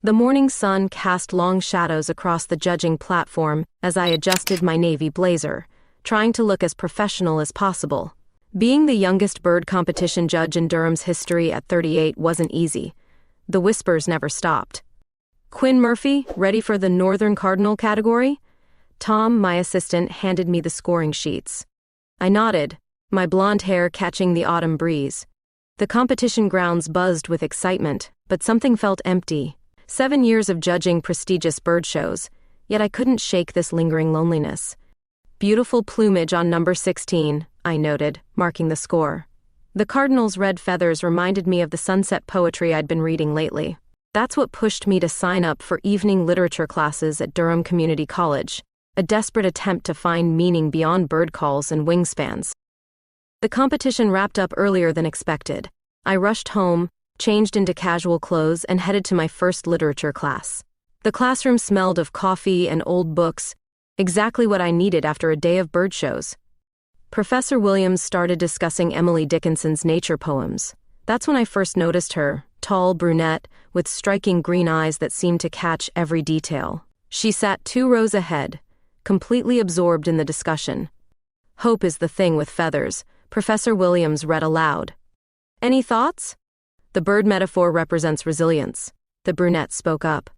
The morning sun cast long shadows across the judging platform as I adjusted my navy blazer, trying to look as professional as possible. Being the youngest bird competition judge in Durham's history at 38 wasn't easy. The whispers never stopped. "Quinn Murphy, ready for the Northern Cardinal category?" Tom, my assistant, handed me the scoring sheets. I nodded, my blonde hair catching the autumn breeze. The competition grounds buzzed with excitement, but something felt empty. 7 years of judging prestigious bird shows, yet I couldn't shake this lingering loneliness. "Beautiful plumage on number 16, I noted, marking the score. The cardinal's red feathers reminded me of the sunset poetry I'd been reading lately. That's what pushed me to sign up for evening literature classes at Durham Community College, a desperate attempt to find meaning beyond bird calls and wingspans. The competition wrapped up earlier than expected. I rushed home, changed into casual clothes, and headed to my first literature class. The classroom smelled of coffee and old books, exactly what I needed after a day of bird shows. Professor Williams started discussing Emily Dickinson's nature poems. That's when I first noticed her, tall brunette, with striking green eyes that seemed to catch every detail. She sat 2 rows ahead, completely absorbed in the discussion. "Hope is the thing with feathers," Professor Williams read aloud. "Any thoughts?" "The bird metaphor represents resilience," the brunette spoke up.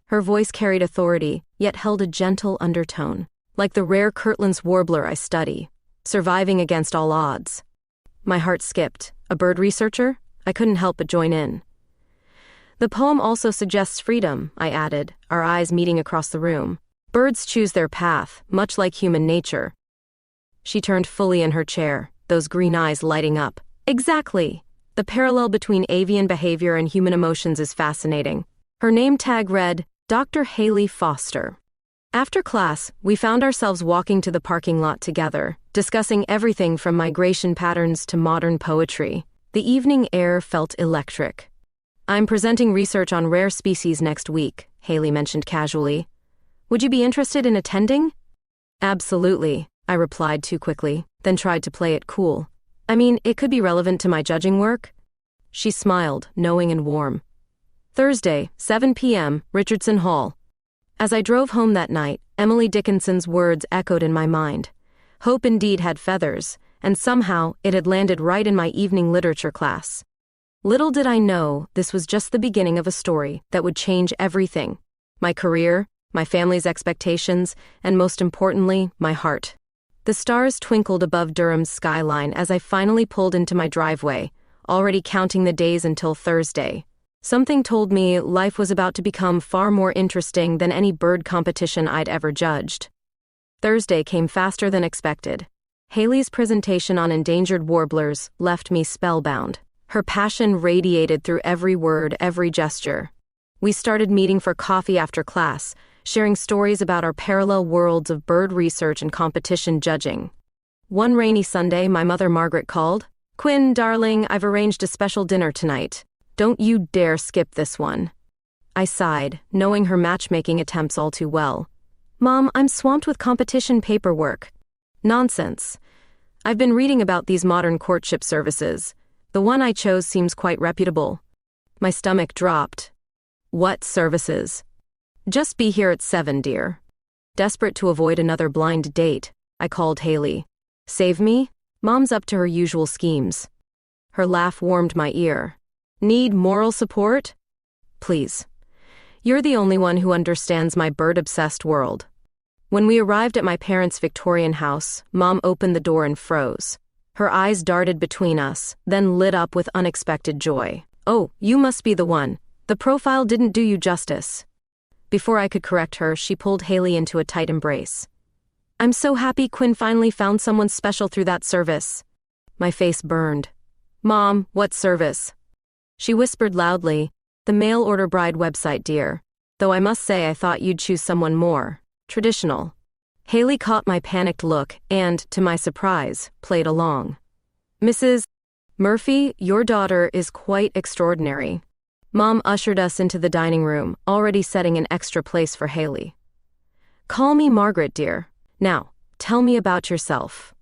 Her voice carried authority, yet held a gentle undertone, like the rare Kirtland's warbler I study, surviving against all odds. My heart skipped. A bird researcher? I couldn't help but join in. "The poem also suggests freedom," I added, our eyes meeting across the room. "Birds choose their path, much like human nature." She turned fully in her chair, those green eyes lighting up. "Exactly. The parallel between avian behavior and human emotions is fascinating." Her name tag read, Dr. Haley Foster. After class, we found ourselves walking to the parking lot together, discussing everything from migration patterns to modern poetry. The evening air felt electric. "I'm presenting research on rare species next week," Haley mentioned casually. "Would you be interested in attending?" "Absolutely," I replied too quickly, then tried to play it cool. "I mean, it could be relevant to my judging work." She smiled, knowing and warm. "Thursday, 7 p.m., Richardson Hall." As I drove home that night, Emily Dickinson's words echoed in my mind. Hope indeed had feathers, and somehow it had landed right in my evening literature class. Little did I know this was just the beginning of a story that would change everything. My career, my family's expectations, and most importantly, my heart. The stars twinkled above Durham's skyline as I finally pulled into my driveway, already counting the days until Thursday. Something told me life was about to become far more interesting than any bird competition I'd ever judged. Thursday came faster than expected. Haley's presentation on endangered warblers left me spellbound. Her passion radiated through every word, every gesture. We started meeting for coffee after class, sharing stories about our parallel worlds of bird research and competition judging. One rainy Sunday, my mother Margaret called. "Quinn, darling, I've arranged a special dinner tonight. Don't you dare skip this one." I sighed, knowing her matchmaking attempts all too well. "Mom, I'm swamped with competition paperwork." "Nonsense. I've been reading about these modern courtship services. The one I chose seems quite reputable." My stomach dropped. "What services?" "Just be here at 7, dear." Desperate to avoid another blind date, I called Haley. "Save me?" Mom's up to her usual schemes. Her laugh warmed my ear. "Need moral support? Please. You're the only one who understands my bird-obsessed world." When we arrived at my parents' Victorian house, Mom opened the door and froze. Her eyes darted between us, then lit up with unexpected joy. "Oh, you must be the one. The profile didn't do you justice." Before I could correct her, she pulled Haley into a tight embrace. "I'm so happy Quinn finally found someone special through that service." My face burned. "Mom, what service?" She whispered loudly, "The mail-order bride website, dear. Though I must say I thought you'd choose someone more traditional." Haley caught my panicked look and, to my surprise, played along. "Mrs. Murphy, your daughter is quite extraordinary." Mom ushered us into the dining room, already setting an extra place for Haley. "Call me Margaret, dear. Now, tell me about yourself."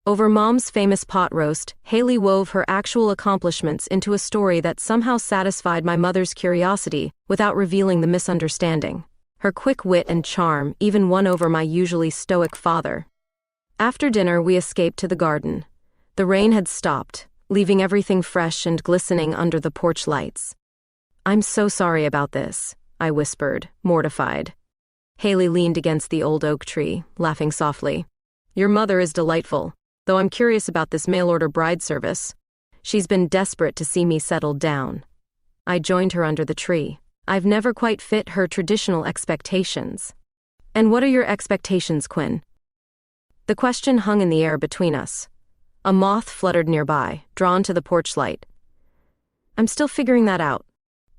Over Mom's famous pot roast, Haley wove her actual accomplishments into a story that somehow satisfied my mother's curiosity without revealing the misunderstanding. Her quick wit and charm even won over my usually stoic father. After dinner, we escaped to the garden. The rain had stopped, leaving everything fresh and glistening under the porch lights. "I'm so sorry about this," I whispered, mortified. Haley leaned against the old oak tree, laughing softly. "Your mother is delightful, though I'm curious about this mail-order bride service. She's been desperate to see me settled down." I joined her under the tree. I've never quite fit her traditional expectations. "And what are your expectations, Quinn?" The question hung in the air between us. A moth fluttered nearby, drawn to the porch light. "I'm still figuring that out."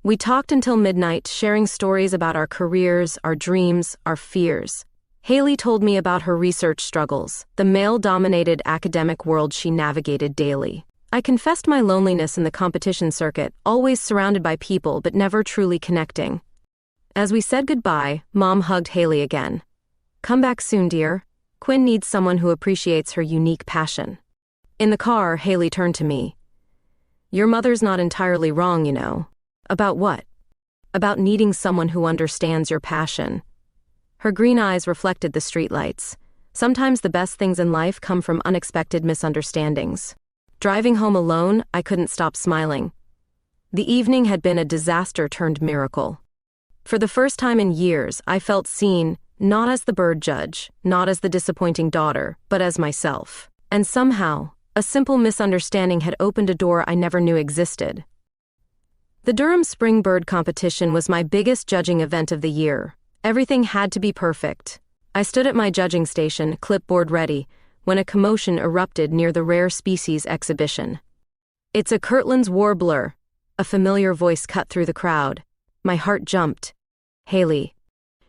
We talked until midnight, sharing stories about our careers, our dreams, our fears. Haley told me about her research struggles, the male-dominated academic world she navigated daily. I confessed my loneliness in the competition circuit, always surrounded by people but never truly connecting. As we said goodbye, Mom hugged Haley again. "Come back soon, dear. Quinn needs someone who appreciates her unique passion." In the car, Haley turned to me. "Your mother's not entirely wrong, you know." "About what?" "About needing someone who understands your passion." Her green eyes reflected the streetlights. Sometimes the best things in life come from unexpected misunderstandings. Driving home alone, I couldn't stop smiling. The evening had been a disaster-turned-miracle. For the first time in years, I felt seen, not as the bird judge, not as the disappointing daughter, but as myself. And somehow, a simple misunderstanding had opened a door I never knew existed. The Durham Spring Bird Competition was my biggest judging event of the year. Everything had to be perfect. I stood at my judging station, clipboard ready, when a commotion erupted near the rare species exhibition. "It's a Kirtland's warbler," a familiar voice cut through the crowd. My heart jumped. Haley.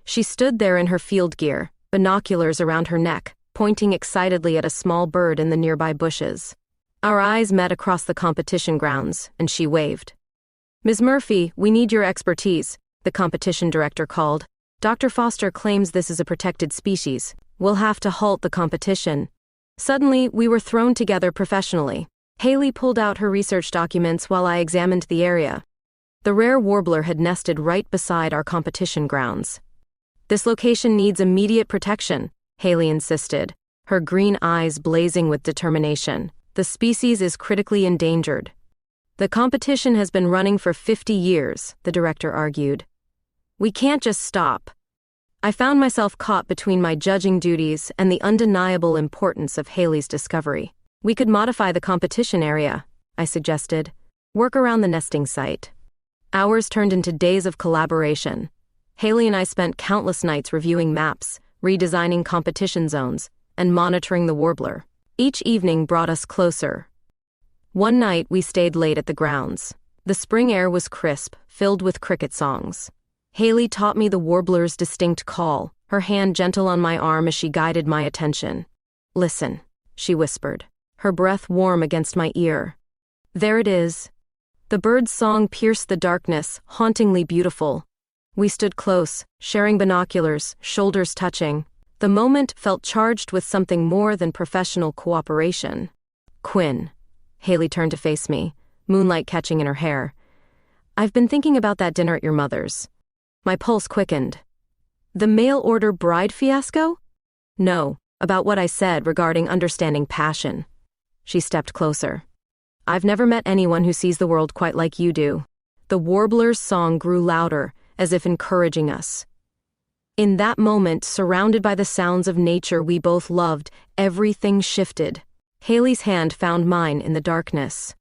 She stood there in her field gear, binoculars around her neck, pointing excitedly at a small bird in the nearby bushes. Our eyes met across the competition grounds, and she waved. "Ms. Murphy, we need your expertise," the competition director called. "Dr. Foster claims this is a protected species. We'll have to halt the competition." Suddenly, we were thrown together professionally. Haley pulled out her research documents while I examined the area. The rare warbler had nested right beside our competition grounds. "This location needs immediate protection," Haley insisted, her green eyes blazing with determination. "The species is critically endangered." "The competition has been running for 50 years, the director argued. "We can't just stop." I found myself caught between my judging duties and the undeniable importance of Haley's discovery. "We could modify the competition area," I suggested. "Work around the nesting site." Hours turned into days of collaboration. Haley and I spent countless nights reviewing maps, redesigning competition zones, and monitoring the warbler. Each evening brought us closer. One night we stayed late at the grounds. The spring air was crisp, filled with cricket songs. Haley taught me the warbler's distinct call, her hand gentle on my arm as she guided my attention. "Listen," she whispered, her breath warm against my ear. There it is. The bird's song pierced the darkness, hauntingly beautiful. We stood close, sharing binoculars, shoulders touching. The moment felt charged with something more than professional cooperation. "Quinn." Haley turned to face me, moonlight catching in her hair. "I've been thinking about that dinner at your mother's." My pulse quickened. "The mail-order bride fiasco?" "No, about what I said regarding understanding passion." She stepped closer. "I've never met anyone who sees the world quite like you do." The warbler's song grew louder, as if encouraging us. In that moment, surrounded by the sounds of nature we both loved, everything shifted. Haley's hand found mine in the darkness.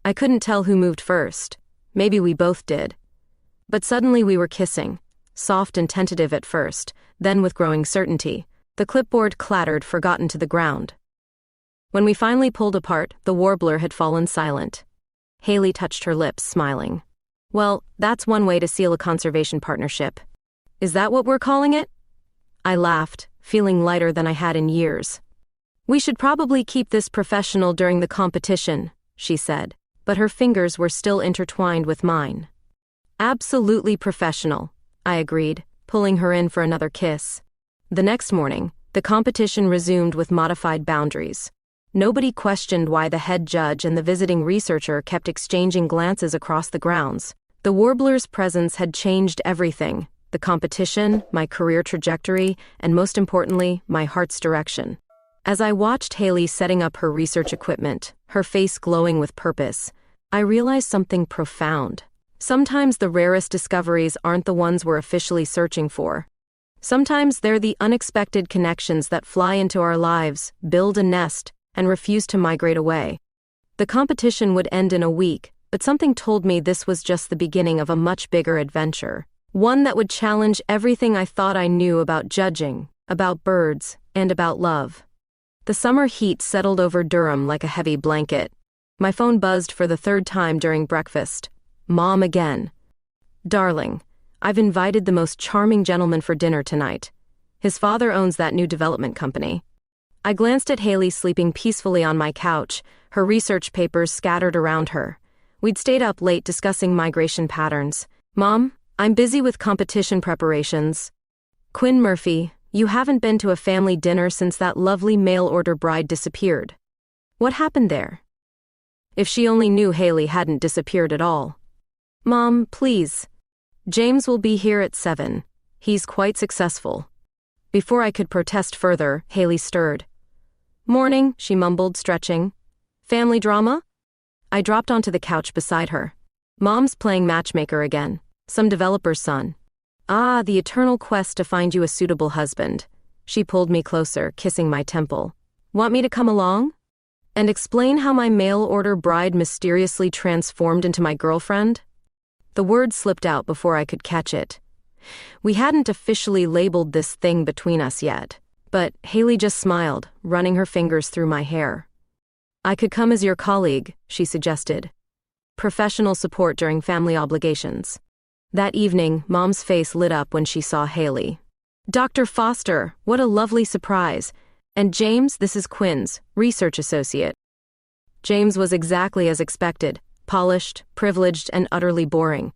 I couldn't tell who moved first. Maybe we both did. But suddenly we were kissing, soft and tentative at first, then with growing certainty. The clipboard clattered, forgotten to the ground. When we finally pulled apart, the warbler had fallen silent. Haley touched her lips, smiling. "Well, that's one way to seal a conservation partnership. Is that what we're calling it?" I laughed, feeling lighter than I had in years. "We should probably keep this professional during the competition," she said, but her fingers were still intertwined with mine. "Absolutely professional," I agreed, pulling her in for another kiss. The next morning, the competition resumed with modified boundaries. Nobody questioned why the head judge and the visiting researcher kept exchanging glances across the grounds. The warbler's presence had changed everything: the competition, my career trajectory, and most importantly, my heart's direction. As I watched Haley setting up her research equipment, her face glowing with purpose, I realized something profound. Sometimes the rarest discoveries aren't the ones we're officially searching for. Sometimes they're the unexpected connections that fly into our lives, build a nest, and refuse to migrate away. The competition would end in a week, but something told me this was just the beginning of a much bigger adventure. One that would challenge everything I thought I knew about judging, about birds, and about love. The summer heat settled over Durham like a heavy blanket. My phone buzzed for the third time during breakfast. Mom again. Darling, I've invited the most charming gentleman for dinner tonight. His father owns that new development company. I glanced at Haley sleeping peacefully on my couch, her research papers scattered around her. We'd stayed up late discussing migration patterns. Mom, I'm busy with competition preparations. Quinn Murphy, you haven't been to a family dinner since that lovely mail-order bride disappeared. What happened there? If she only knew Haley hadn't disappeared at all. Mom, please. James will be here at 7. He's quite successful. Before I could protest further, Haley stirred. Morning, she mumbled, stretching. Family drama? I dropped onto the couch beside her. Mom's playing matchmaker again. Some developer's son. Ah, the eternal quest to find you a suitable husband. She pulled me closer, kissing my temple. Want me to come along? And explain how my mail-order bride mysteriously transformed into my girlfriend? The word slipped out before I could catch it. We hadn't officially labeled this thing between us yet, but Haley just smiled, running her fingers through my hair. I could come as your colleague, she suggested. Professional support during family obligations. That evening, Mom's face lit up when she saw Haley. Dr. Foster, what a lovely surprise. And James, this is Quinn's, research associate. James was exactly as expected, polished, privileged, and utterly boring.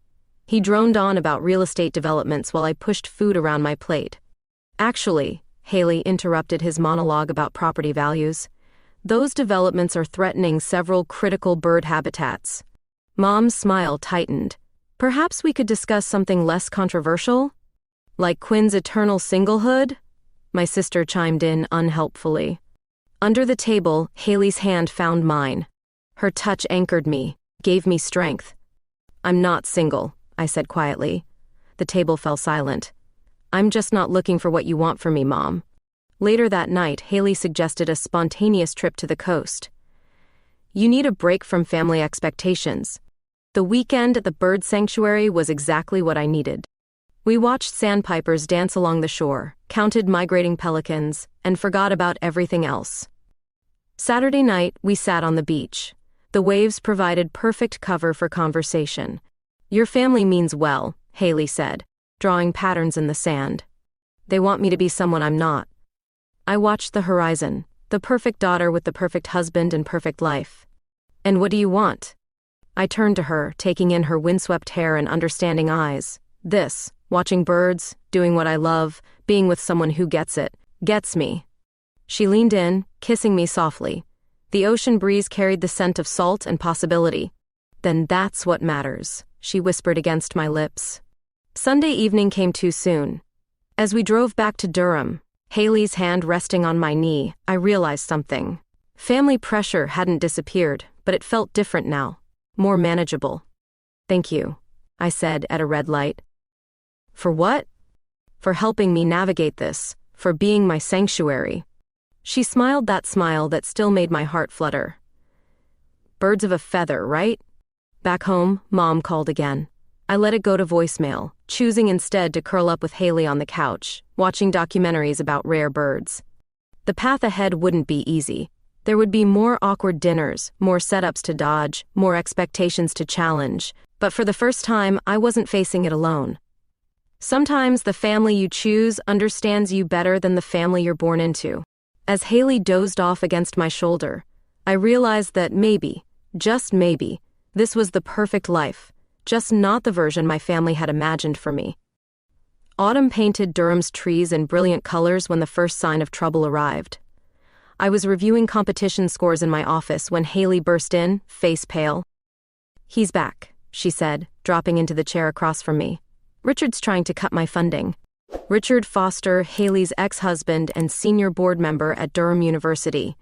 He droned on about real estate developments while I pushed food around my plate. Actually, Haley interrupted his monologue about property values. Those developments are threatening several critical bird habitats. Mom's smile tightened. Perhaps we could discuss something less controversial? Like Quinn's eternal singlehood? My sister chimed in unhelpfully. Under the table, Haley's hand found mine. Her touch anchored me, gave me strength. I'm not single, I said quietly. The table fell silent. I'm just not looking for what you want from me, Mom. Later that night, Haley suggested a spontaneous trip to the coast. You need a break from family expectations. The weekend at the bird sanctuary was exactly what I needed. We watched sandpipers dance along the shore, counted migrating pelicans, and forgot about everything else. Saturday night, we sat on the beach. The waves provided perfect cover for conversation. Your family means well, Haley said, drawing patterns in the sand. They want me to be someone I'm not. I watched the horizon, the perfect daughter with the perfect husband and perfect life. And what do you want? I turned to her, taking in her windswept hair and understanding eyes. This, watching birds, doing what I love, being with someone who gets it, gets me. She leaned in, kissing me softly. The ocean breeze carried the scent of salt and possibility. Then that's what matters, she whispered against my lips. Sunday evening came too soon. As we drove back to Durham, Haley's hand resting on my knee, I realized something. Family pressure hadn't disappeared, but it felt different now, more manageable. Thank you, I said at a red light. For what? For helping me navigate this, for being my sanctuary. She smiled that smile that still made my heart flutter. Birds of a feather, right? Back home, Mom called again. I let it go to voicemail, choosing instead to curl up with Haley on the couch, watching documentaries about rare birds. The path ahead wouldn't be easy. There would be more awkward dinners, more setups to dodge, more expectations to challenge, but for the first time, I wasn't facing it alone. Sometimes the family you choose understands you better than the family you're born into. As Haley dozed off against my shoulder, I realized that maybe, just maybe, this was the perfect life, just not the version my family had imagined for me. Autumn painted Durham's trees in brilliant colors when the first sign of trouble arrived. I was reviewing competition scores in my office when Haley burst in, face pale. "He's back," she said, dropping into the chair across from me. "Richard's trying to cut my funding." Richard Foster, Haley's ex-husband and senior board member at Durham University.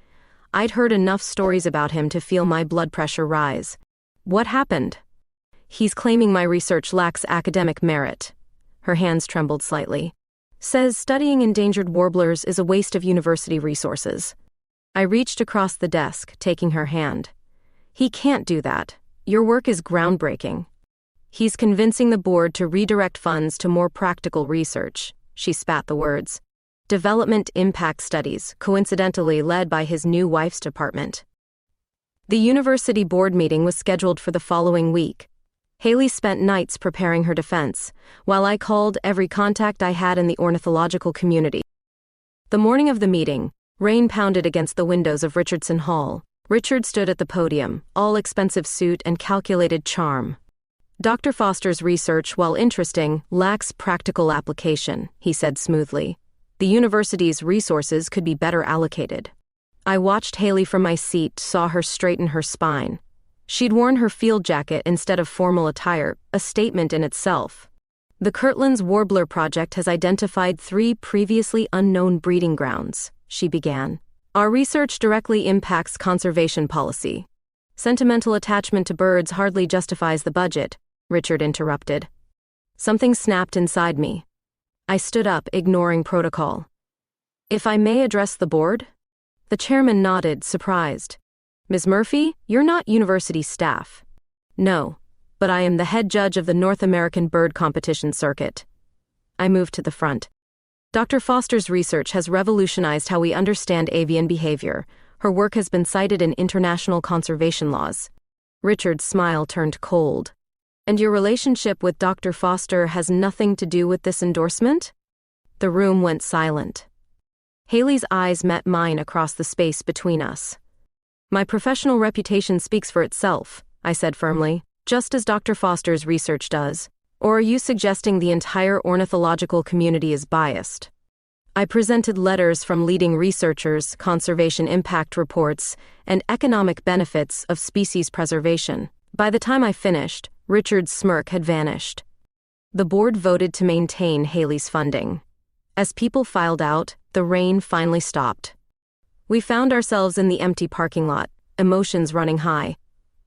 I'd heard enough stories about him to feel my blood pressure rise. "What happened?" "He's claiming my research lacks academic merit." Her hands trembled slightly. "Says studying endangered warblers is a waste of university resources." I reached across the desk, taking her hand. "He can't do that. Your work is groundbreaking." "He's convincing the board to redirect funds to more practical research." She spat the words. "Development impact studies, coincidentally led by his new wife's department." The university board meeting was scheduled for the following week. Haley spent nights preparing her defense, while I called every contact I had in the ornithological community. The morning of the meeting, rain pounded against the windows of Richardson Hall. Richard stood at the podium, all-expensive suit and calculated charm. "Dr. Foster's research, while interesting, lacks practical application," he said smoothly. "The university's resources could be better allocated." I watched Haley from my seat, saw her straighten her spine. She'd worn her field jacket instead of formal attire, a statement in itself. "The Kirtland's Warbler Project has identified 3 previously unknown breeding grounds," she began. "Our research directly impacts conservation policy." "Sentimental attachment to birds hardly justifies the budget," Richard interrupted. Something snapped inside me. I stood up, ignoring protocol. "If I may address the board?" The chairman nodded, surprised. "Ms. Murphy, you're not university staff." "No, but I am the head judge of the North American Bird Competition Circuit." I moved to the front. "Dr. Foster's research has revolutionized how we understand avian behavior. Her work has been cited in international conservation laws." Richard's smile turned cold. "And your relationship with Dr. Foster has nothing to do with this endorsement?" The room went silent. Haley's eyes met mine across the space between us. "My professional reputation speaks for itself," I said firmly, "just as Dr. Foster's research does. Or are you suggesting the entire ornithological community is biased?" I presented letters from leading researchers, conservation impact reports, and economic benefits of species preservation. By the time I finished, Richard's smirk had vanished. The board voted to maintain Haley's funding. As people filed out, the rain finally stopped. We found ourselves in the empty parking lot, emotions running high.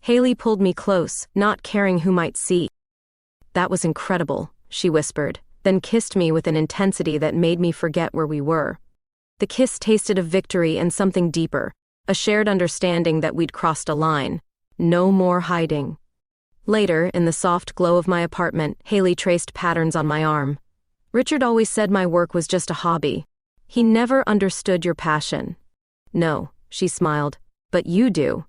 Haley pulled me close, not caring who might see. "That was incredible," she whispered, then kissed me with an intensity that made me forget where we were. The kiss tasted of victory and something deeper, a shared understanding that we'd crossed a line. No more hiding. Later, in the soft glow of my apartment, Haley traced patterns on my arm. "Richard always said my work was just a hobby. He never understood your passion." "No," she smiled, "but you do."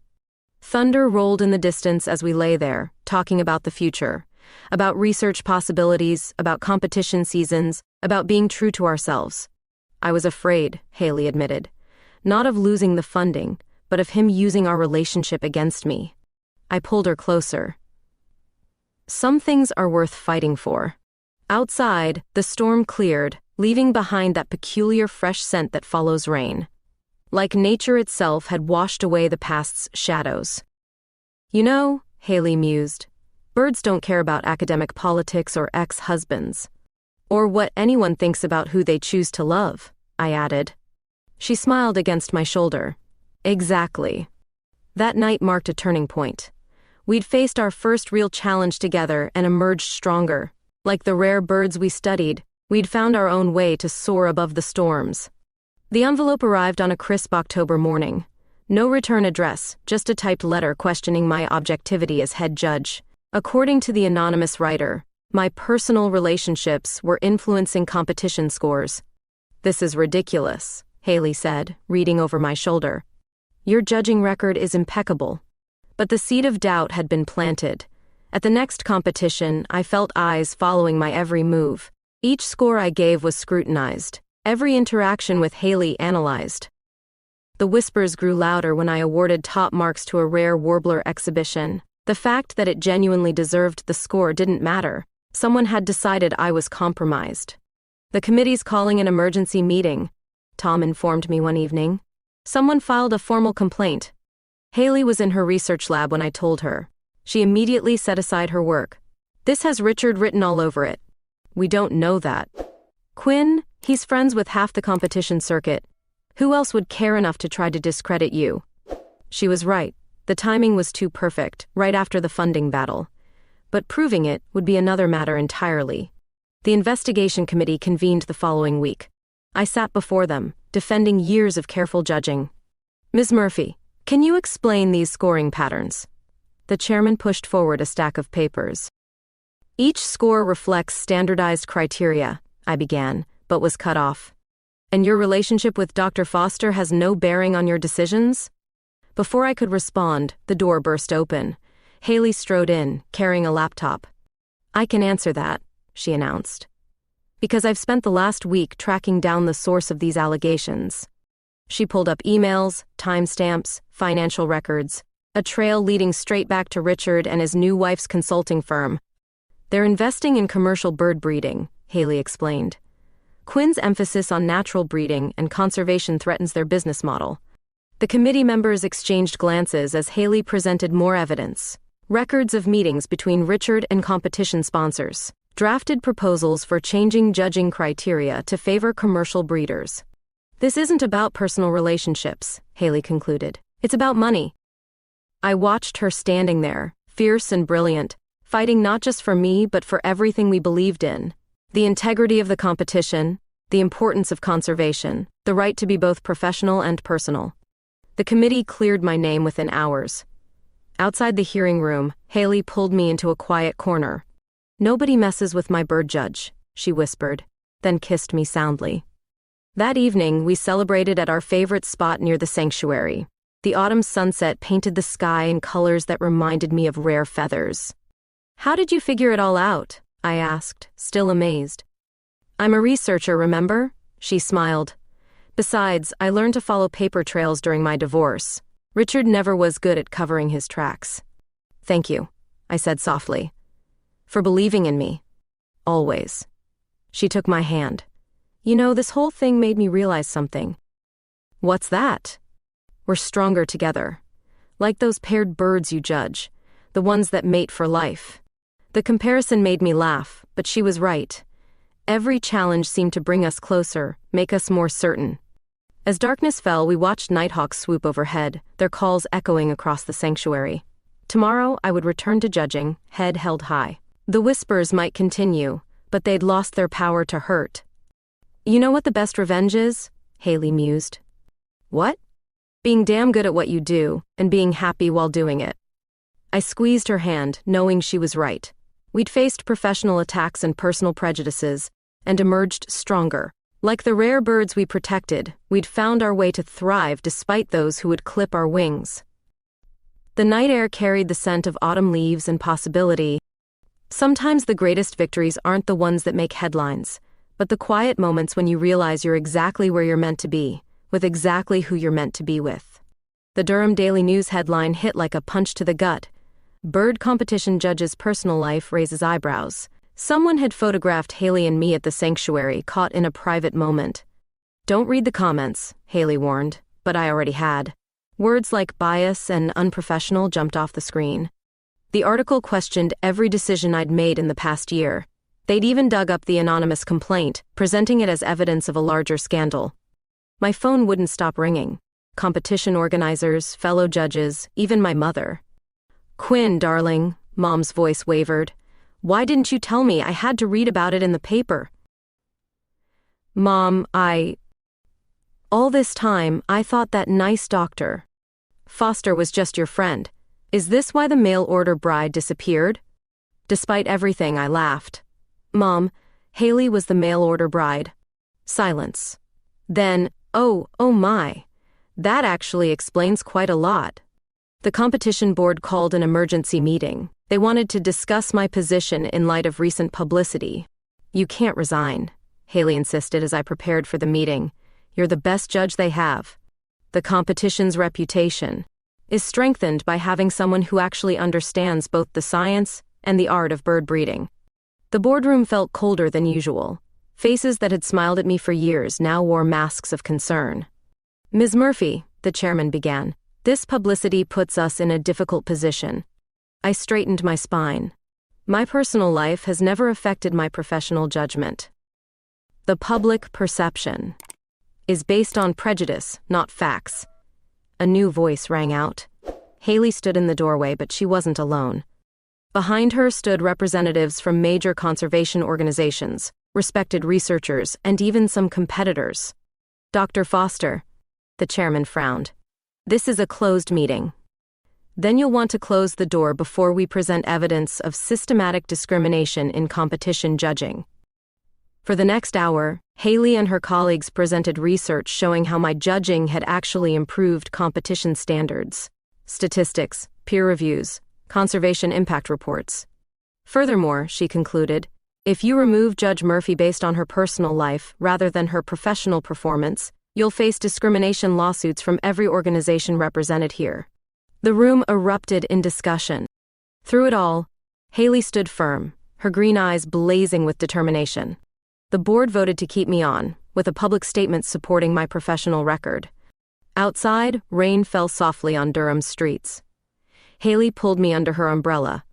Thunder rolled in the distance as we lay there, talking about the future, about research possibilities, about competition seasons, about being true to ourselves. "I was afraid," Haley admitted. "Not of losing the funding, but of him using our relationship against me." I pulled her closer. "Some things are worth fighting for." Outside, the storm cleared, leaving behind that peculiar fresh scent that follows rain. Like nature itself had washed away the past's shadows. "You know," Haley mused, "birds don't care about academic politics or ex-husbands. Or what anyone thinks about who they choose to love," I added. She smiled against my shoulder. "Exactly." That night marked a turning point. We'd faced our first real challenge together and emerged stronger. Like the rare birds we studied, we'd found our own way to soar above the storms. The envelope arrived on a crisp October morning. No return address, just a typed letter questioning my objectivity as head judge. According to the anonymous writer, my personal relationships were influencing competition scores. "This is ridiculous," Haley said, reading over my shoulder. "Your judging record is impeccable." But the seed of doubt had been planted. At the next competition, I felt eyes following my every move. Each score I gave was scrutinized. Every interaction with Haley analyzed. The whispers grew louder when I awarded top marks to a rare warbler exhibition. The fact that it genuinely deserved the score didn't matter. Someone had decided I was compromised. "The committee's calling an emergency meeting," Tom informed me one evening. Someone filed a formal complaint. Haley was in her research lab when I told her. She immediately set aside her work. This has Richard written all over it. We don't know that. Quinn, he's friends with half the competition circuit. Who else would care enough to try to discredit you? She was right. The timing was too perfect, right after the funding battle. But proving it would be another matter entirely. The investigation committee convened the following week. I sat before them, defending years of careful judging. Ms. Murphy, can you explain these scoring patterns? The chairman pushed forward a stack of papers. Each score reflects standardized criteria, I began, but was cut off. And your relationship with Dr. Foster has no bearing on your decisions? Before I could respond, the door burst open. Haley strode in, carrying a laptop. I can answer that, she announced. Because I've spent the last week tracking down the source of these allegations. She pulled up emails, timestamps, financial records, a trail leading straight back to Richard and his new wife's consulting firm. They're investing in commercial bird breeding, Haley explained. Quinn's emphasis on natural breeding and conservation threatens their business model. The committee members exchanged glances as Haley presented more evidence. Records of meetings between Richard and competition sponsors. Drafted proposals for changing judging criteria to favor commercial breeders. This isn't about personal relationships, Haley concluded. It's about money. I watched her standing there, fierce and brilliant, fighting not just for me but for everything we believed in. The integrity of the competition, the importance of conservation, the right to be both professional and personal. The committee cleared my name within hours. Outside the hearing room, Haley pulled me into a quiet corner. Nobody messes with my bird judge, she whispered, then kissed me soundly. That evening, we celebrated at our favorite spot near the sanctuary. The autumn sunset painted the sky in colors that reminded me of rare feathers. How did you figure it all out? I asked, still amazed. I'm a researcher, remember? She smiled. Besides, I learned to follow paper trails during my divorce. Richard never was good at covering his tracks. Thank you, I said softly. For believing in me. Always. She took my hand. You know, this whole thing made me realize something. What's that? We're stronger together. Like those paired birds you judge, the ones that mate for life. The comparison made me laugh, but she was right. Every challenge seemed to bring us closer, make us more certain. As darkness fell, we watched nighthawks swoop overhead, their calls echoing across the sanctuary. Tomorrow, I would return to judging, head held high. The whispers might continue, but they'd lost their power to hurt. You know what the best revenge is? Haley mused. What? Being damn good at what you do, and being happy while doing it. I squeezed her hand, knowing she was right. We'd faced professional attacks and personal prejudices, and emerged stronger. Like the rare birds we protected, we'd found our way to thrive despite those who would clip our wings. The night air carried the scent of autumn leaves and possibility. Sometimes the greatest victories aren't the ones that make headlines, but the quiet moments when you realize you're exactly where you're meant to be, with exactly who you're meant to be with. The Durham Daily News headline hit like a punch to the gut. Bird competition judge's personal life raises eyebrows. Someone had photographed Haley and me at the sanctuary, caught in a private moment. Don't read the comments, Haley warned, but I already had. Words like bias and unprofessional jumped off the screen. The article questioned every decision I'd made in the past year. They'd even dug up the anonymous complaint, presenting it as evidence of a larger scandal. My phone wouldn't stop ringing. Competition organizers, fellow judges, even my mother. Quinn, darling, Mom's voice wavered. Why didn't you tell me? I had to read about it in the paper. Mom, all this time, I thought that nice Dr. Foster was just your friend. Is this why the mail-order bride disappeared? Despite everything, I laughed. Mom, Haley was the mail-order bride. Silence. Then, oh my. That actually explains quite a lot. The competition board called an emergency meeting. They wanted to discuss my position in light of recent publicity. You can't resign, Haley insisted as I prepared for the meeting. You're the best judge they have. The competition's reputation is strengthened by having someone who actually understands both the science and the art of bird breeding. The boardroom felt colder than usual. Faces that had smiled at me for years now wore masks of concern. Ms. Murphy, the chairman began. "This publicity puts us in a difficult position." I straightened my spine. My personal life has never affected my professional judgment. The public perception is based on prejudice, not facts. A new voice rang out. Haley stood in the doorway, but she wasn't alone. Behind her stood representatives from major conservation organizations, respected researchers, and even some competitors. "Dr. Foster," the chairman frowned. "This is a closed meeting. Then you'll want to close the door before we present evidence of systematic discrimination in competition judging." For the next hour, Haley and her colleagues presented research showing how my judging had actually improved competition standards, statistics, peer reviews, conservation impact reports. Furthermore, she concluded, if you remove Judge Murphy based on her personal life rather than her professional performance, you'll face discrimination lawsuits from every organization represented here. The room erupted in discussion. Through it all, Haley stood firm, her green eyes blazing with determination. The board voted to keep me on, with a public statement supporting my professional record. Outside, rain fell softly on Durham's streets. Haley pulled me under her umbrella.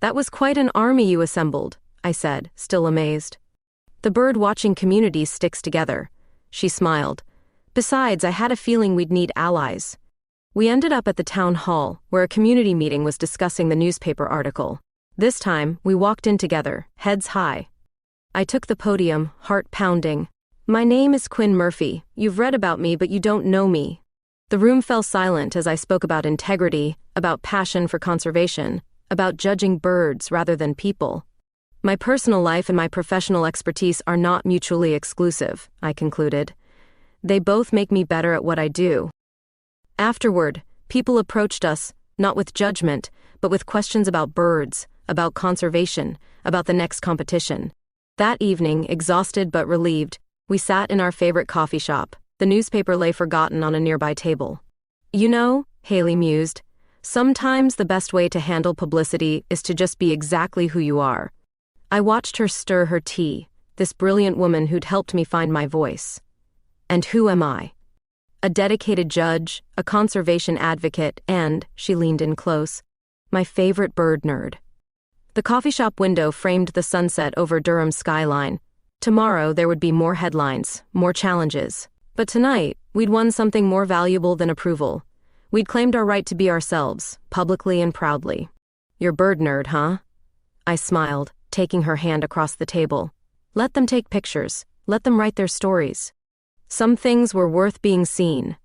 "That was quite an army you assembled," I said, still amazed. "The bird-watching community sticks together," she smiled. "Besides, I had a feeling we'd need allies." We ended up at the town hall, where a community meeting was discussing the newspaper article. This time, we walked in together, heads high. I took the podium, heart pounding. "My name is Quinn Murphy. You've read about me, but you don't know me." The room fell silent as I spoke about integrity, about passion for conservation, about judging birds rather than people. "My personal life and my professional expertise are not mutually exclusive," I concluded. "They both make me better at what I do." Afterward, people approached us, not with judgment, but with questions about birds, about conservation, about the next competition. That evening, exhausted but relieved, we sat in our favorite coffee shop. The newspaper lay forgotten on a nearby table. "You know," Haley mused, "sometimes the best way to handle publicity is to just be exactly who you are." I watched her stir her tea, this brilliant woman who'd helped me find my voice. And who am I? A dedicated judge, a conservation advocate, and, she leaned in close, my favorite bird nerd. The coffee shop window framed the sunset over Durham's skyline. Tomorrow there would be more headlines, more challenges. But tonight, we'd won something more valuable than approval. We'd claimed our right to be ourselves, publicly and proudly. "You're bird nerd, huh?" I smiled, taking her hand across the table. "Let them take pictures. Let them write their stories. Some things were worth being seen."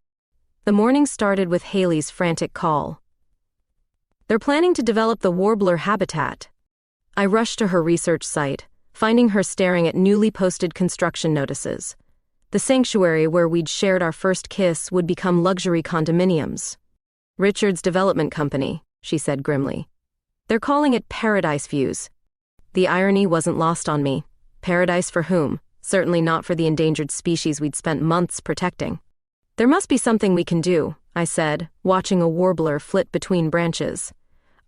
The morning started with Haley's frantic call. "They're planning to develop the warbler habitat." I rushed to her research site, finding her staring at newly posted construction notices. The sanctuary where we'd shared our first kiss would become luxury condominiums. "Richard's development company," she said grimly. "They're calling it Paradise Views." The irony wasn't lost on me. Paradise for whom? Certainly not for the endangered species we'd spent months protecting. "There must be something we can do," I said, watching a warbler flit between branches.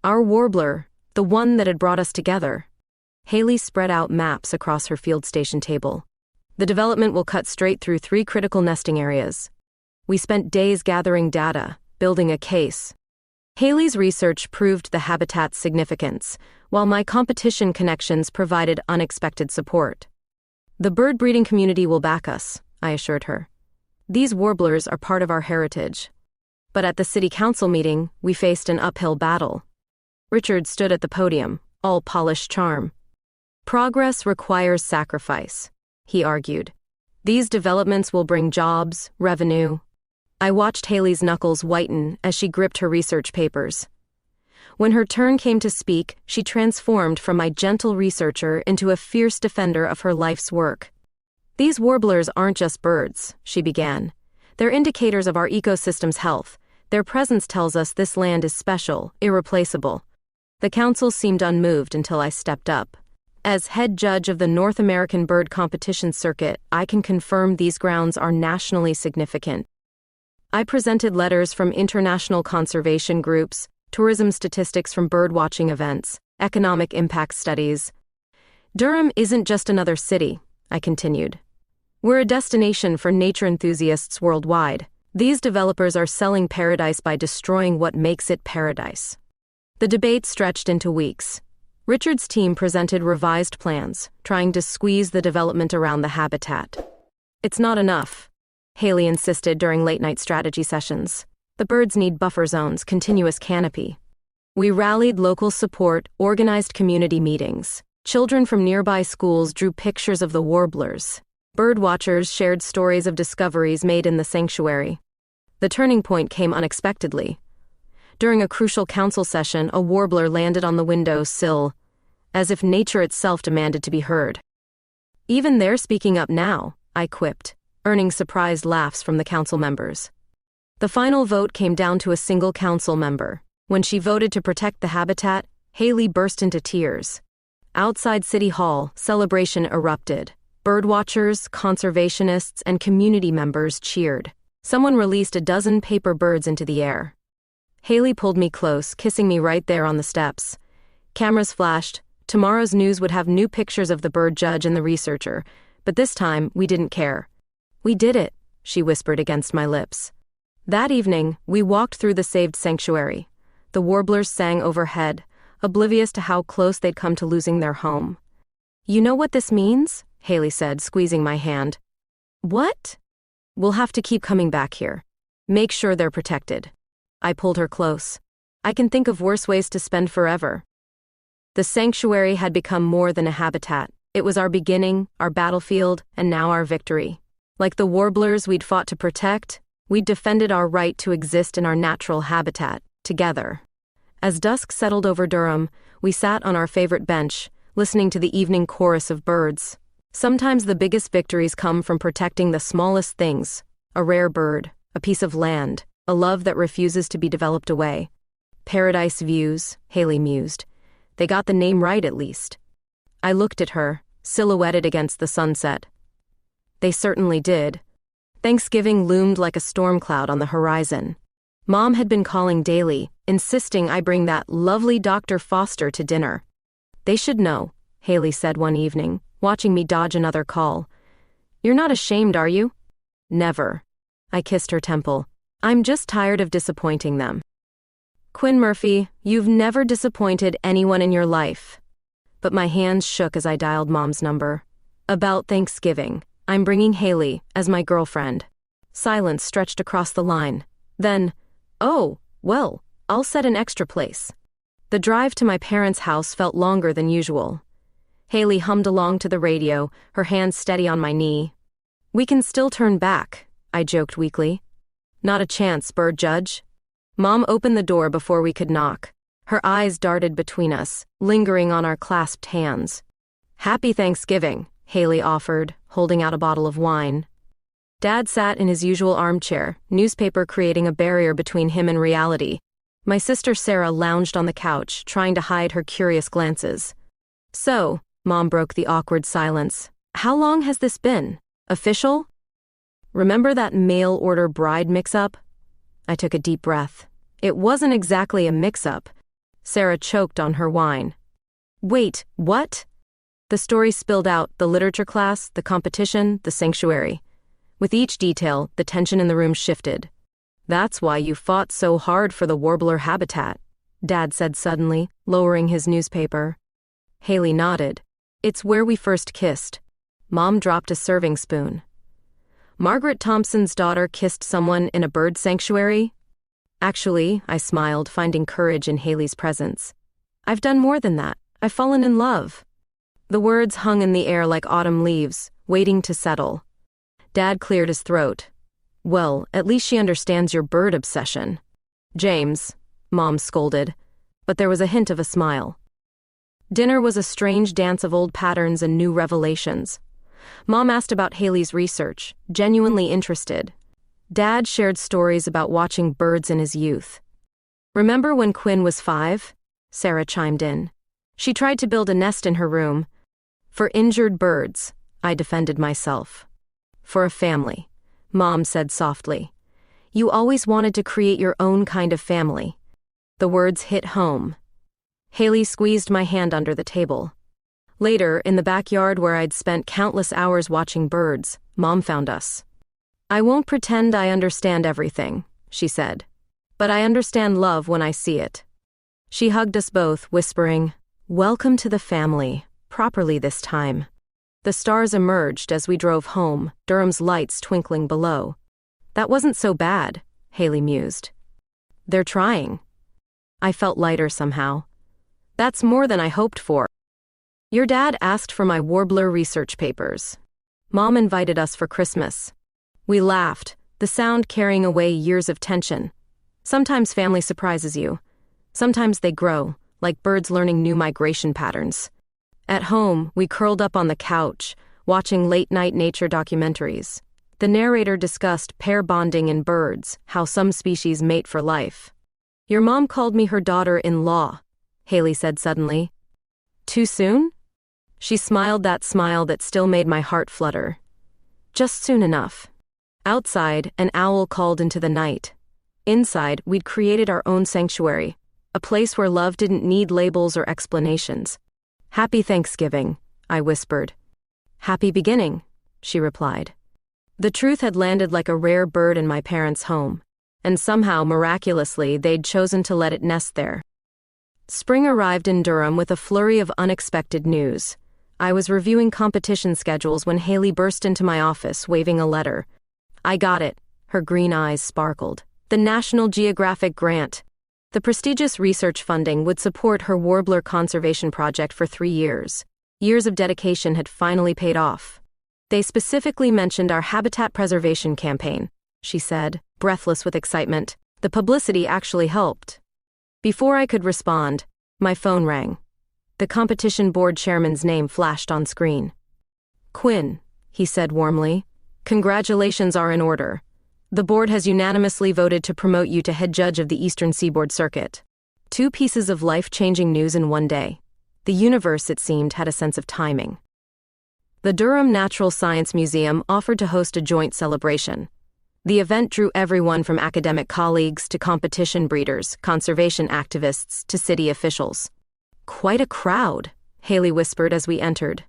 "Our warbler, the one that had brought us together." Haley spread out maps across her field station table. "The development will cut straight through 3 critical nesting areas." We spent days gathering data, building a case. Haley's research proved the habitat's significance, while my competition connections provided unexpected support. "The bird breeding community will back us," I assured her. "These warblers are part of our heritage." But at the city council meeting, we faced an uphill battle. Richard stood at the podium, all polished charm. "Progress requires sacrifice," he argued. "These developments will bring jobs, revenue." I watched Haley's knuckles whiten as she gripped her research papers. When her turn came to speak, she transformed from my gentle researcher into a fierce defender of her life's work. "These warblers aren't just birds," she began. "They're indicators of our ecosystem's health. Their presence tells us this land is special, irreplaceable." The council seemed unmoved until I stepped up. "As head judge of the North American Bird Competition Circuit, I can confirm these grounds are nationally significant." I presented letters from international conservation groups, tourism statistics from birdwatching events, economic impact studies. "Durham isn't just another city," I continued. "We're a destination for nature enthusiasts worldwide. These developers are selling paradise by destroying what makes it paradise. The debate stretched into weeks. Richard's team presented revised plans, trying to squeeze the development around the habitat. It's not enough, Haley insisted during late-night strategy sessions. The birds need buffer zones, continuous canopy. We rallied local support, organized community meetings. Children from nearby schools drew pictures of the warblers. Birdwatchers shared stories of discoveries made in the sanctuary. The turning point came unexpectedly. During a crucial council session, a warbler landed on the window sill, as if nature itself demanded to be heard. Even they're speaking up now, I quipped, earning surprised laughs from the council members. The final vote came down to a single council member. When she voted to protect the habitat, Haley burst into tears. Outside City Hall, celebration erupted. Birdwatchers, conservationists, and community members cheered. Someone released a dozen paper birds into the air. Haley pulled me close, kissing me right there on the steps. Cameras flashed. Tomorrow's news would have new pictures of the bird judge and the researcher, but this time we didn't care. We did it, she whispered against my lips. That evening, we walked through the saved sanctuary. The warblers sang overhead, oblivious to how close they'd come to losing their home. You know what this means? Haley said, squeezing my hand. What? We'll have to keep coming back here. Make sure they're protected. I pulled her close. I can think of worse ways to spend forever. The sanctuary had become more than a habitat. It was our beginning, our battlefield, and now our victory. Like the warblers we'd fought to protect, we'd defended our right to exist in our natural habitat, together. As dusk settled over Durham, we sat on our favorite bench, listening to the evening chorus of birds. Sometimes the biggest victories come from protecting the smallest things: a rare bird, a piece of land, a love that refuses to be developed away. Paradise views, Haley mused. They got the name right at least. I looked at her, silhouetted against the sunset. They certainly did. Thanksgiving loomed like a storm cloud on the horizon. Mom had been calling daily, insisting I bring that lovely Dr. Foster to dinner. They should know, Haley said one evening, watching me dodge another call. You're not ashamed, are you? Never. I kissed her temple. I'm just tired of disappointing them. Quinn Murphy, you've never disappointed anyone in your life. But my hands shook as I dialed Mom's number. About Thanksgiving, I'm bringing Haley as my girlfriend. Silence stretched across the line. Then, oh, well, I'll set an extra place. The drive to my parents' house felt longer than usual. Haley hummed along to the radio, her hands steady on my knee. We can still turn back, I joked weakly. Not a chance, bird judge. Mom opened the door before we could knock. Her eyes darted between us, lingering on our clasped hands. Happy Thanksgiving, Haley offered, holding out a bottle of wine. Dad sat in his usual armchair, newspaper creating a barrier between him and reality. My sister Sarah lounged on the couch, trying to hide her curious glances. So, Mom broke the awkward silence. How long has this been? Official? Remember that mail-order bride mix-up? I took a deep breath. It wasn't exactly a mix-up. Sarah choked on her wine. Wait, what? The story spilled out: the literature class, the competition, the sanctuary. With each detail, the tension in the room shifted. That's why you fought so hard for the warbler habitat, Dad said suddenly, lowering his newspaper. Haley nodded. It's where we first kissed. Mom dropped a serving spoon. Margaret Thompson's daughter kissed someone in a bird sanctuary? Actually, I smiled, finding courage in Haley's presence. I've done more than that. I've fallen in love. The words hung in the air like autumn leaves, waiting to settle. Dad cleared his throat. Well, at least she understands your bird obsession. James, Mom scolded, but there was a hint of a smile. Dinner was a strange dance of old patterns and new revelations. Mom asked about Haley's research, genuinely interested. Dad shared stories about watching birds in his youth. Remember when Quinn was 5? Sarah chimed in. She tried to build a nest in her room. For injured birds, I defended myself. For a family, Mom said softly. You always wanted to create your own kind of family. The words hit home. Haley squeezed my hand under the table. Later, in the backyard where I'd spent countless hours watching birds, Mom found us. I won't pretend I understand everything, she said. But I understand love when I see it. She hugged us both, whispering, "Welcome to the family, properly this time." The stars emerged as we drove home, Durham's lights twinkling below. That wasn't so bad, Haley mused. They're trying. I felt lighter somehow. That's more than I hoped for. Your dad asked for my warbler research papers. Mom invited us for Christmas. We laughed, the sound carrying away years of tension. Sometimes family surprises you. Sometimes they grow, like birds learning new migration patterns. At home, we curled up on the couch, watching late-night nature documentaries. The narrator discussed pair bonding in birds, how some species mate for life. Your mom called me her daughter-in-law, Haley said suddenly. Too soon? She smiled that smile that still made my heart flutter. Just soon enough. Outside, an owl called into the night. Inside, we'd created our own sanctuary, a place where love didn't need labels or explanations. Happy Thanksgiving, I whispered. Happy beginning, she replied. The truth had landed like a rare bird in my parents' home, and somehow, miraculously, they'd chosen to let it nest there. Spring arrived in Durham with a flurry of unexpected news. I was reviewing competition schedules when Haley burst into my office, waving a letter. I got it, her green eyes sparkled. The National Geographic grant. The prestigious research funding would support her warbler conservation project for 3 years. Years of dedication had finally paid off. They specifically mentioned our habitat preservation campaign, she said, breathless with excitement. The publicity actually helped. Before I could respond, my phone rang. The competition board chairman's name flashed on screen. Quinn, he said warmly, congratulations are in order. The board has unanimously voted to promote you to head judge of the Eastern Seaboard Circuit. 2 pieces of life-changing news in one day. The universe, it seemed, had a sense of timing. The Durham Natural Science Museum offered to host a joint celebration. The event drew everyone from academic colleagues to competition breeders, conservation activists to city officials. Quite a crowd, Haley whispered as we entered.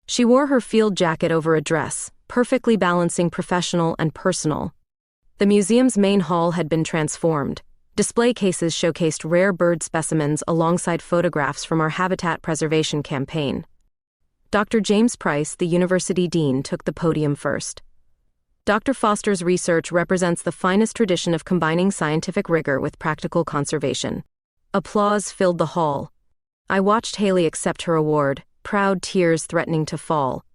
She wore her field jacket over a dress, perfectly balancing professional and personal. The museum's main hall had been transformed. Display cases showcased rare bird specimens alongside photographs from our habitat preservation campaign. Dr. James Price, the university dean, took the podium first. Dr. Foster's research represents the finest tradition of combining scientific rigor with practical conservation. Applause filled the hall. I watched Haley accept her award, proud tears threatening to fall.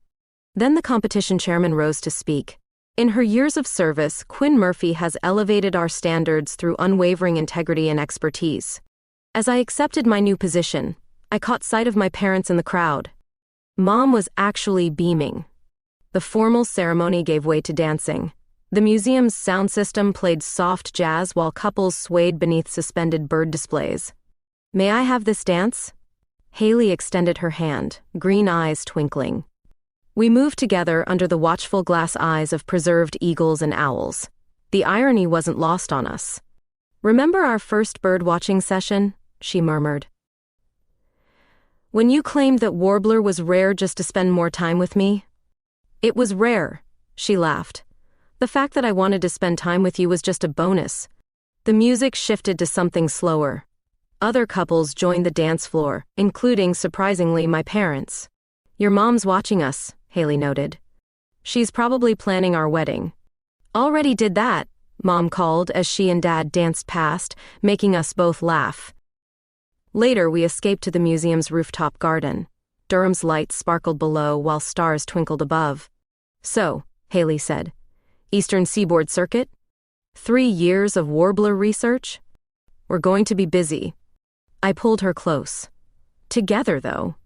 Then the competition chairman rose to speak. In her years of service, Quinn Murphy has elevated our standards through unwavering integrity and expertise. As I accepted my new position, I caught sight of my parents in the crowd. Mom was actually beaming. The formal ceremony gave way to dancing. The museum's sound system played soft jazz while couples swayed beneath suspended bird displays. May I have this dance? Haley extended her hand, green eyes twinkling. We moved together under the watchful glass eyes of preserved eagles and owls. The irony wasn't lost on us. Remember our first bird-watching session? She murmured. When you claimed that warbler was rare just to spend more time with me? It was rare, she laughed. The fact that I wanted to spend time with you was just a bonus. The music shifted to something slower. Other couples joined the dance floor, including, surprisingly, my parents. Your mom's watching us, Haley noted. She's probably planning our wedding. Already did that, Mom called as she and Dad danced past, making us both laugh. Later, we escaped to the museum's rooftop garden. Durham's lights sparkled below while stars twinkled above. So, Haley said, Eastern Seaboard Circuit? 3 years of warbler research? We're going to be busy. I pulled her close. Together, though.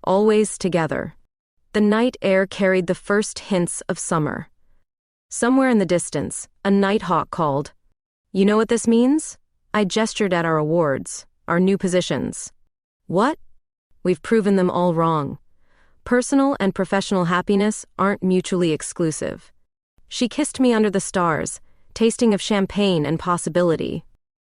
Always together. The night air carried the first hints of summer. Somewhere in the distance, a nighthawk called. You know what this means? I gestured at our awards, our new positions. What? We've proven them all wrong. Personal and professional happiness aren't mutually exclusive. She kissed me under the stars, tasting of champagne and possibility.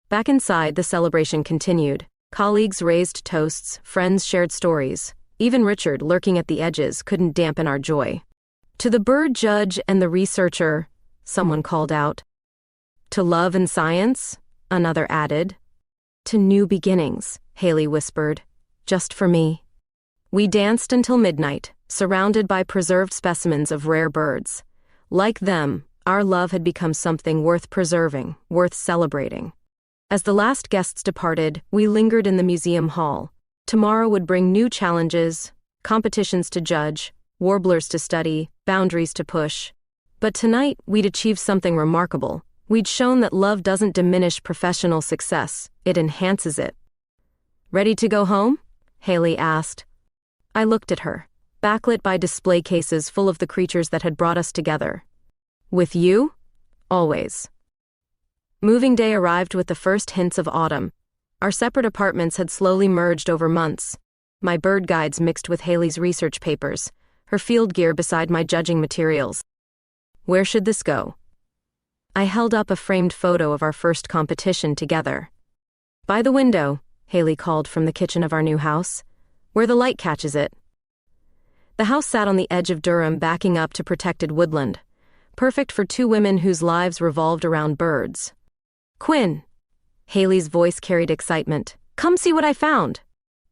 Back inside, the celebration continued. Colleagues raised toasts, friends shared stories. Even Richard, lurking at the edges, couldn't dampen our joy. To the bird judge and the researcher, someone called out. To love and science, another added. To new beginnings, Haley whispered. Just for me. We danced until midnight, surrounded by preserved specimens of rare birds. Like them, our love had become something worth preserving, worth celebrating. As the last guests departed, we lingered in the museum hall. Tomorrow would bring new challenges, competitions to judge, warblers to study, boundaries to push. But tonight, we'd achieved something remarkable. We'd shown that love doesn't diminish professional success, it enhances it. Ready to go home? Haley asked. I looked at her, backlit by display cases full of the creatures that had brought us together. With you? Always. Moving day arrived with the first hints of autumn. Our separate apartments had slowly merged over months. My bird guides mixed with Haley's research papers, her field gear beside my judging materials. Where should this go? I held up a framed photo of our first competition together. By the window, Haley called from the kitchen of our new house, where the light catches it. The house sat on the edge of Durham, backing up to protected woodland, perfect for two women whose lives revolved around birds. Quinn! Haley's voice carried excitement. Come see what I found!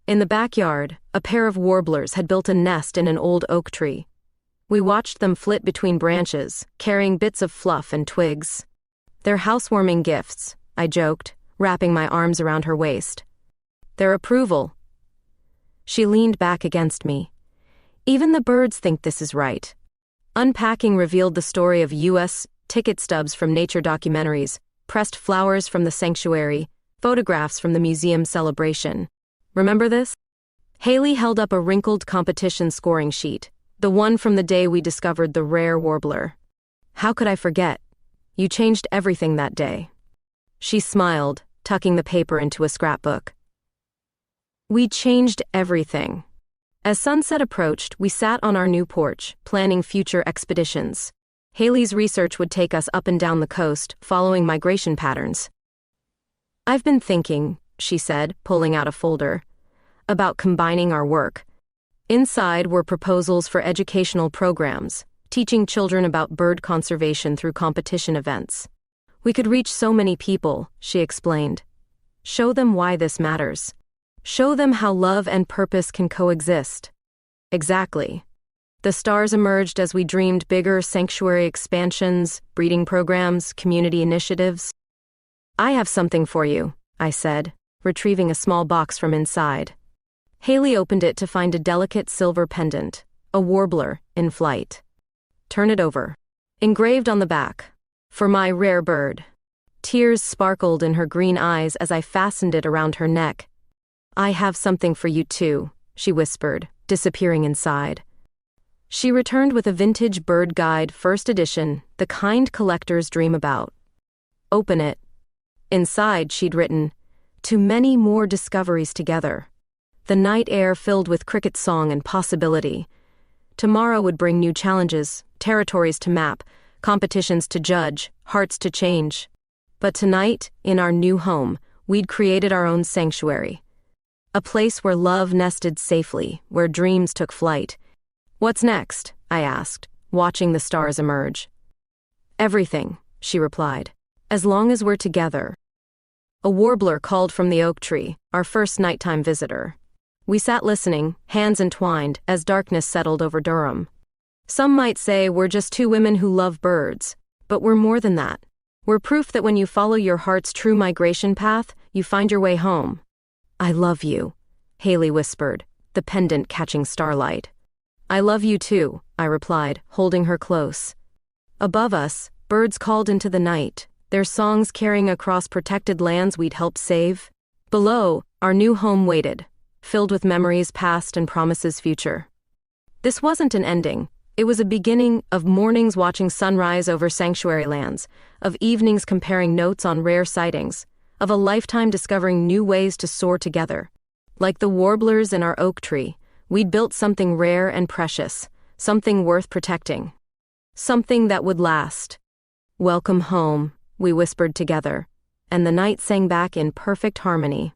In the backyard, a pair of warblers had built a nest in an old oak tree. We watched them flit between branches, carrying bits of fluff and twigs. They're housewarming gifts, I joked, wrapping my arms around her waist. Their approval. She leaned back against me. Even the birds think this is right. Unpacking revealed the story of U.S. ticket stubs from nature documentaries, pressed flowers from the sanctuary, photographs from the museum celebration. Remember this? Haley held up a wrinkled competition scoring sheet, the one from the day we discovered the rare warbler. How could I forget? You changed everything that day. She smiled, tucking the paper into a scrapbook. We changed everything. As sunset approached, we sat on our new porch, planning future expeditions. Haley's research would take us up and down the coast, following migration patterns. I've been thinking, she said, pulling out a folder, about combining our work. Inside were proposals for educational programs, teaching children about bird conservation through competition events. We could reach so many people, she explained. Show them why this matters. Show them how love and purpose can coexist. Exactly. The stars emerged as we dreamed bigger sanctuary expansions, breeding programs, community initiatives. I have something for you, I said, retrieving a small box from inside. Haley opened it to find a delicate silver pendant, a warbler, in flight. Turn it over. Engraved on the back. For my rare bird. Tears sparkled in her green eyes as I fastened it around her neck. I have something for you too, she whispered, disappearing inside. She returned with a vintage bird guide, first edition, the kind collectors dream about. Open it. Inside, she'd written, to many more discoveries together. The night air filled with cricket song and possibility. Tomorrow would bring new challenges, territories to map, competitions to judge, hearts to change. But tonight, in our new home, we'd created our own sanctuary. A place where love nested safely, where dreams took flight. What's next? I asked, watching the stars emerge. Everything, she replied, as long as we're together. A warbler called from the oak tree, our first nighttime visitor. We sat listening, hands entwined, as darkness settled over Durham. Some might say we're just two women who love birds, but we're more than that. We're proof that when you follow your heart's true migration path, you find your way home. I love you, Haley whispered, the pendant catching starlight. I love you too, I replied, holding her close. Above us, birds called into the night, their songs carrying across protected lands we'd helped save. Below, our new home waited, filled with memories past and promises future. This wasn't an ending. It was a beginning of mornings watching sunrise over sanctuary lands, of evenings comparing notes on rare sightings, of a lifetime discovering new ways to soar together. Like the warblers in our oak tree, we'd built something rare and precious, something worth protecting. Something that would last. Welcome home, we whispered together, and the night sang back in perfect harmony.